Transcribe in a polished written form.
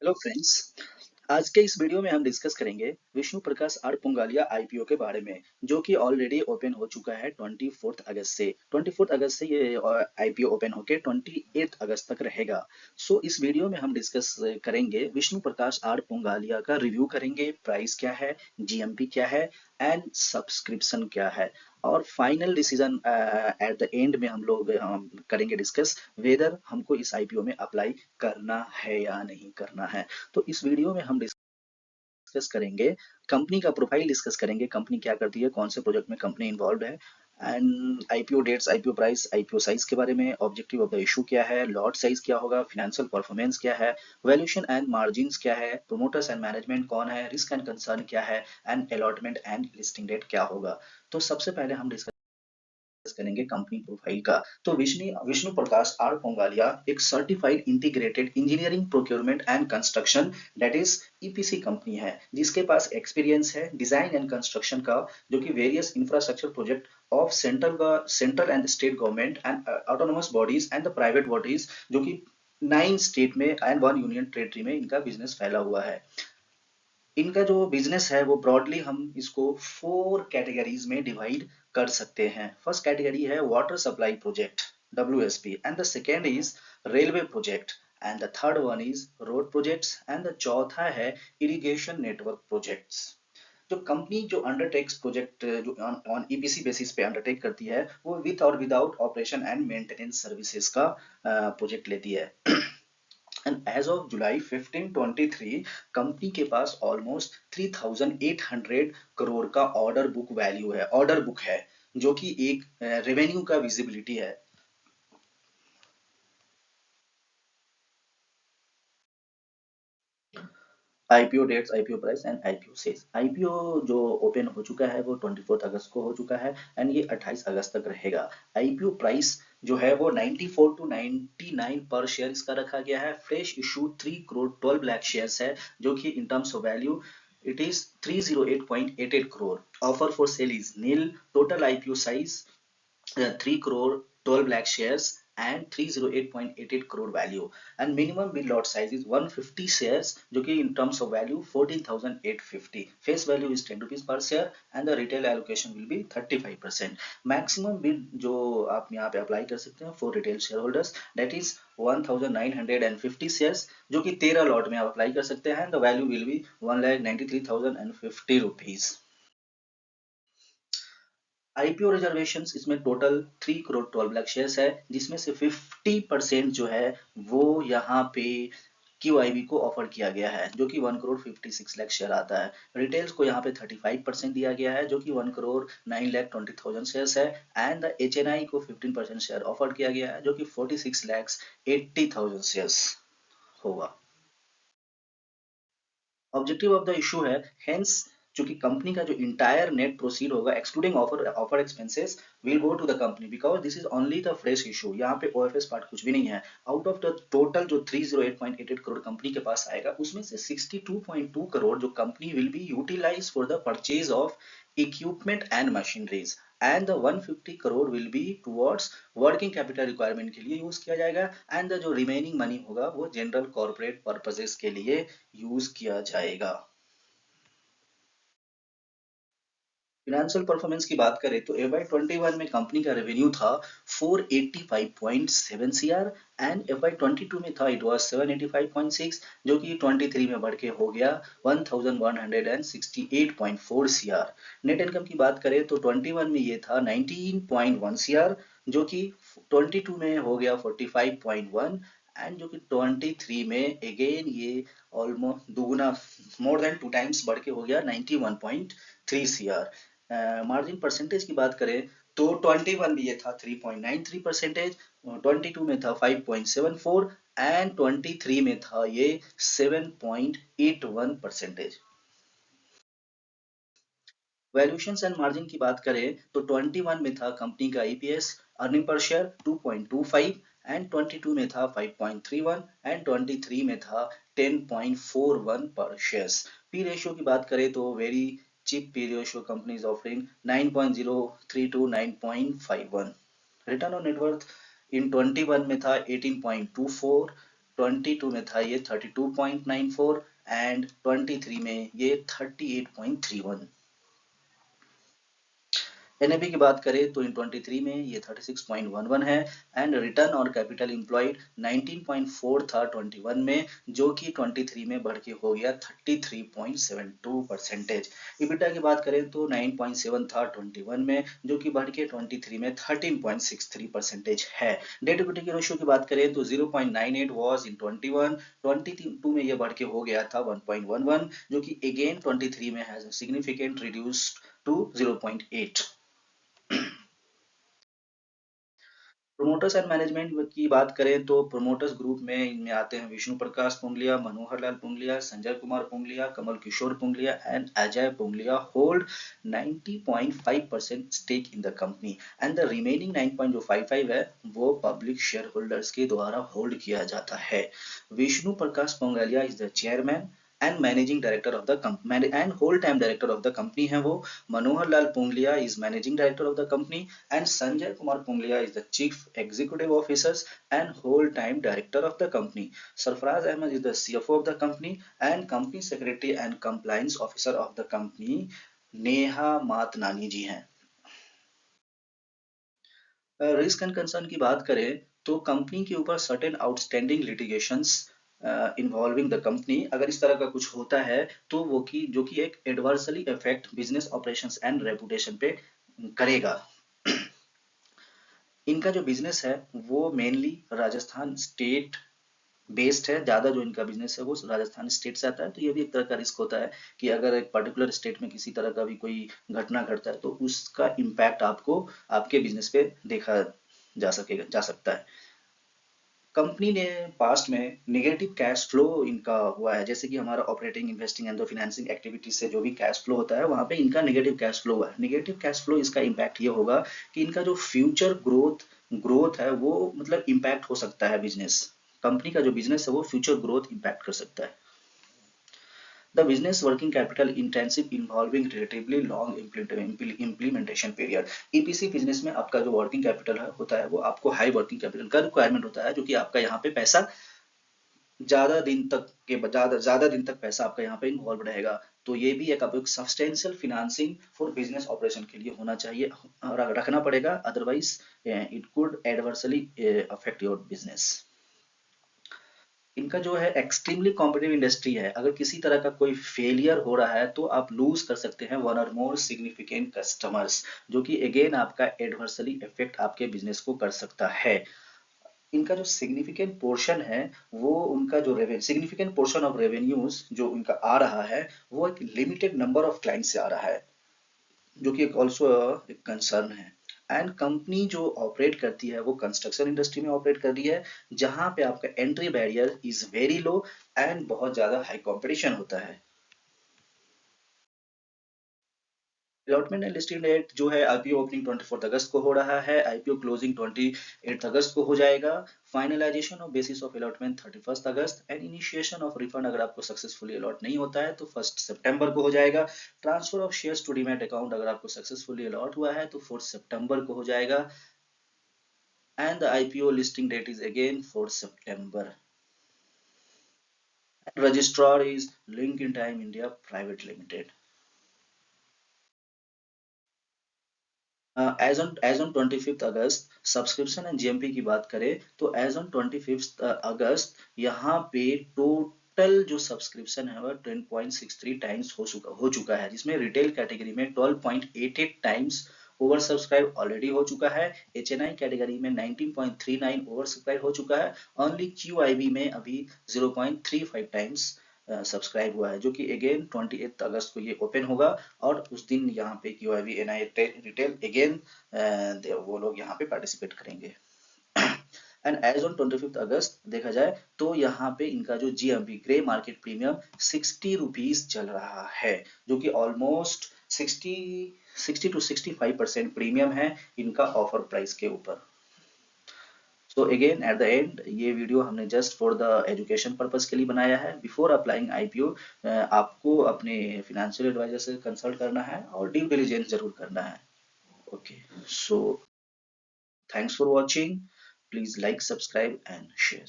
Hello friends. आज के इस वीडियो में हम डिस्कस करेंगे विष्णु प्रकाश आर पुंगालिया आईपीओ के बारे में, जो कि ऑलरेडी ओपन हो चुका है 24 अगस्त से ये आईपीओ ओपन होके 28 अगस्त तक रहेगा। सो इस वीडियो में हम डिस्कस करेंगे विष्णु प्रकाश आर पुंगालिया का रिव्यू करेंगे, प्राइस क्या है, जीएमपी क्या है एंड सब्सक्रिप्शन क्या है, और final decision at the end में हम लोग करेंगे डिस्कस वेदर हमको इस आईपीओ में अप्लाई करना है या नहीं करना है। तो इस वीडियो में हम डिस्कस करेंगे, कंपनी का प्रोफाइल डिस्कस करेंगे, कंपनी क्या करती है, कौन से प्रोजेक्ट में कंपनी इन्वॉल्व है, and IPO dates, IPO price, IPO size के बारे में, ऑब्जेक्टिव ऑफ द इशू क्या है, लॉट साइज क्या होगा, फाइनेंशियल परफॉर्मेंस क्या है, वैल्यूएशन एंड मार्जिन्स क्या है, प्रोमोटर्स एंड मैनेजमेंट कौन है, रिस्क एंड कंसर्न क्या है, and allotment and listing date क्या होगा। तो सबसे पहले हम डिस्कस करेंगे कंपनी प्रोफाइल का। तो विष्णु विष्णु प्रकाश आर पोंगालिया एक certified integrated engineering procurement and construction that is EPC company है, जिसके पास एक्सपीरियंस है डिजाइन एंड कंस्ट्रक्शन का, जो कि various infrastructure project of central and state government and autonomous bodies and the private bodies, जो कि 9 स्टेट में एंड 1 यूनियन टेरिटरी में इनका बिजनेस फैला हुआ है। इनका जो बिजनेस है वो ब्रॉडली हम इसको 4 कैटेगरीज में डिवाइड कर सकते हैं। फर्स्ट कैटेगरी है water supply project, WSP, and the second is railway project, and the third one is road projects, and the चौथा है इरिगेशन नेटवर्क प्रोजेक्ट्स। जो कंपनी जो अंडरटेक्स प्रोजेक्ट जो ऑन ईपीसी बेसिस पे अंडरटेक करती है, वो विथ और without operation and maintenance services का प्रोजेक्ट लेती है। And as of July 15, 23, company के पास ऑलमोस्ट 3,800 करोड़ का ऑर्डर बुक है, जो कि एक रेवेन्यू का विजिबिलिटी है। IPO dates, IPO price and IPO sales. IPO जो ओपन हो चुका है वो 24 अगस्त को हो चुका है, एंड ये 28 अगस्त तक रहेगा। आईपीओ प्राइस जो है वो 94 टू 99 पर शेयर इसका रखा गया है। Fresh issue 3 crore 12 lakh shares है, जो कि in terms of value it is 308.88 crore. Offer for sale is nil. Total IPO size 3 crore 12 lakh shares and 308.88 crore value, and minimum bid lot size is 150 shares, जो कि in terms of value 14,850, face value is 10 rupees per share, and the retail allocation will be 35%। maximum bid जो आप यहाँ पे apply कर सकते हैं for retail shareholders that is 1950 shares, जो कि 13 लॉट में आप अप्लाई कर सकते हैं, the value will be 1,93,050 rupees। IPO reservation इसमें टोटल 3 करोड़ 12 लाख शेयर्स है, जिसमें से 50% जो है वो यहाँ पे क्यूआईबी को ऑफर किया गया है, जो कि 1 करोड़ 56 लाख शेयर आता है। रिटेल्स को यहाँ पे 35% दिया गया है, जो कि 1 करोड़ 9 लाख 20,000 शेयर्स है, एंड द एचएनआई को 15% शेयर ऑफर किया गया है, जो कि 46 लाख 80,000 शेयर्स होगा। ऑब्जेक्टिव ऑफ द इशू है हेंस, चूंकि कंपनी का जो इंटायर नेट प्रोसीड होगा excluding offer expenses will go to the company, because this is only the fresh issue. यहाँ पे ओएफएस पार्ट कुछ भी नहीं है। आउट ऑफ द टोटल जो 308.88 करोड़ कंपनी के पास आएगा, उसमें से 62.2 करोड़ जो company will be utilise for the purchase of equipment and machineries, and the 150 crore will be towards working capital requirement के लिए यूज किया जाएगा, एंड द जो रिमेनिंग मनी होगा वो जनरल कॉर्पोरेट पर्पसेस के लिए यूज किया जाएगा। फिनेंशियल परफॉर्मेंस की बात करें तो FY21 में कंपनी का रेवेन्यू था 485.7 सीआर, एंड FY22 में था इट वाज 785.6, जो कि 23 में बढ़ के हो गया 1168.4 सीआर। नेट इनकम की बात करें तो 21 में ये था 19.1 सीआर, जो कि 22 में हो गया 45.1, एंड जो कि 23 में अगेन ये ऑलमोस्ट दुगुना, मोर देन 2 टाइम्स बढ़ के हो गया 91.3 सीआर। मार्जिन परसेंटेज की बात करें तो 21 में ये था 3.93%, 22 में था 5.74, एंड 23 में था ये 7.81%। वैल्यूएशन एंड मार्जिन की बात करें तो 21 में था कंपनी का EPS earning per share 2.25, and 22 में था 5.31, एंड 23 में था 10.41 पर शेयर्स। पी रेशियो की बात करें तो very cheap P ratio company is offering 9.03 to 9.51। Return on net worth in 21 में था 18.24, 22 में था ये 32.94 एंड 23 में ये 38.31। एनएपी की बात करें तो इन 23 में ये 36.11 है and return on capital employed 19.4 था 21 में, जो कि 23 में बढ़ के हो गया 33.72%। इबिटा की बात करें तो 9.7 था 21 में, जो कि बढ़ के 23 में 13.63% है। डेट इक्विटी की रेशियो की बात करें तो 0.98 वाज इन 21, 22 में ये बढ़ के हो गया था 1.11, जो कि अगेन 23 में has significant reduced to 0.8। Promoters and management की बात करें तो प्रोमोटर्स ग्रुप में इनमें आते हैं Vishnu Prakash Pungalia, Manohar Lal Pungalia, Sanjay Kumar Pungalia, Kamal Kishore Pungalia and Ajay Pungalia hold 90.5% stake in the company and the remaining 9.55 है वो पब्लिक शेयर होल्डर्स के द्वारा होल्ड किया जाता है। Vishnu Prakash Pungalia is the chairman and managing director of the company and whole time director of the company है वो। Manohar Lal Pungalia is managing director of the company and Sanjay Kumar Punglia is the Chief Executive Officer and whole-time Director of the company. Sarfaraz Ahmed is the CFO of the company and Company Secretary and Compliance Officer of the company. Neha Matnani ji हैं। Risk and concern की बात करें तो company के ऊपर certain outstanding litigations involving the company, अगर इस तरह का कुछ होता है तो वो की जो कि एक adversely effect business operations and reputation पे करेगा। इनका जो बिजनेस है वो मेनली राजस्थान स्टेट बेस्ड है, ज्यादा जो इनका बिजनेस है वो राजस्थान स्टेट से आता है। तो ये भी एक तरह का रिस्क होता है कि अगर एक पर्टिकुलर स्टेट में किसी तरह का भी कोई घटना घटता है तो उसका इम्पैक्ट आपको आपके बिजनेस पे देखा जा सकता है। कंपनी ने पास्ट में नेगेटिव कैश फ्लो इनका हुआ है, जैसे कि हमारा operating, investing and financing activities से जो भी कैश फ्लो होता है वहां पे इनका नेगेटिव कैश फ्लो हुआ है। नेगेटिव कैश फ्लो इसका इम्पैक्ट ये होगा कि इनका जो फ्यूचर ग्रोथ है वो मतलब इम्पैक्ट हो सकता है। बिजनेस कंपनी का जो बिजनेस है वो फ्यूचर ग्रोथ इम्पैक्ट कर सकता है। The business working capital intensive involving relatively long implementation period। EPC business में आपका जो वर्किंग कैपिटल है होता है वो आपको हाई वर्किंग कैपिटल का रिक्वायरमेंट होता है, जो कि आपका यहाँ पे पैसा ज्यादा दिन तक पैसा आपका यहाँ पे इन्वॉल्व रहेगा। तो ये भी एक आपको substantial financing for business operation के लिए होना चाहिए, रखना पड़ेगा, otherwise it could adversely affect your business. इनका जो है एक्सट्रीमली कॉम्पिटिटिव इंडस्ट्री है, अगर किसी तरह का कोई फेलियर हो रहा है तो आप लूज कर सकते हैं वन और मोर सिग्निफिकेंट कस्टमर्स, जो कि अगेन आपका एडवर्सली इफेक्ट आपके बिजनेस को कर सकता है। इनका जो सिग्निफिकेंट पोर्शन है वो उनका जो सिग्निफिकेंट पोर्शन ऑफ रेवेन्यूज जो उनका आ रहा है वो एक लिमिटेड नंबर ऑफ क्लाइंट से आ रहा है, जो कि एक ऑल्सो एक कंसर्न है। एंड कंपनी जो ऑपरेट करती है वो कंस्ट्रक्शन इंडस्ट्री में ऑपरेट कर रही है, जहां पे आपका entry barrier is very low and बहुत ज्यादा हाई कंपटीशन होता है। अलॉटमेंट एंड लिस्टिंग डेट जो है आईपीओ ओपनिंग 24 अगस्त को हो रहा है, आईपीओ क्लोजिंग 28 अगस्त को हो जाएगा, finalisation of basis of allotment 31 August and initiation of refund अगर आपको सक्सेसफुली अलॉट नहीं होता है तो 1 सितंबर को हो जाएगा। Transfer of shares to demat account अगर आपको सक्सेसफुली अलॉट हुआ है तो 4 सितंबर को हो जाएगा and the IPO listing date is again 4 September. Registrar is LinkedIn Time India Private Limited. As on 25th August subscription and GMP की बात करें तो एज ऑन 25th अगस्त यहाँ पे टोटल जो सब्सक्रिप्शन है वह 10.63 टाइम्स हो चुका है, जिसमें रिटेल कैटेगरी में 12.88 टाइम्स ओवर सब्सक्राइब ऑलरेडी हो चुका है, एचएनआई कैटेगरी में 19.39 ओवर सब्सक्राइब हो चुका है, ओनली क्यूआईबी में अभी 0.35 टाइम्स सब्सक्राइब हुआ है, जो कि अगेन 28 अगस्त को ये ओपन होगा और उस दिन यहाँ पे क्यूआईबी एनआई रिटेल अगेन वो लोग यहाँ पे पार्टिसिपेट करेंगे। एंड एज ऑन 25 अगस्त देखा जाए तो यहाँ पे इनका जो GMP grey market premium 60 rupees चल रहा है, जो कि ऑलमोस्ट 60 to 65% प्रीमियम है इनका ऑफर प्राइस के ऊपर। So again at the end ये वीडियो हमने just for the education purpose के लिए बनाया है। बिफोर अप्लाइंग आईपीओ आपको अपने फिनेंशियल एडवाइजर से कंसल्ट करना है और ड्यू डिलिजेंस जरूर करना है। Okay, so thanks for watching, please like, subscribe and share.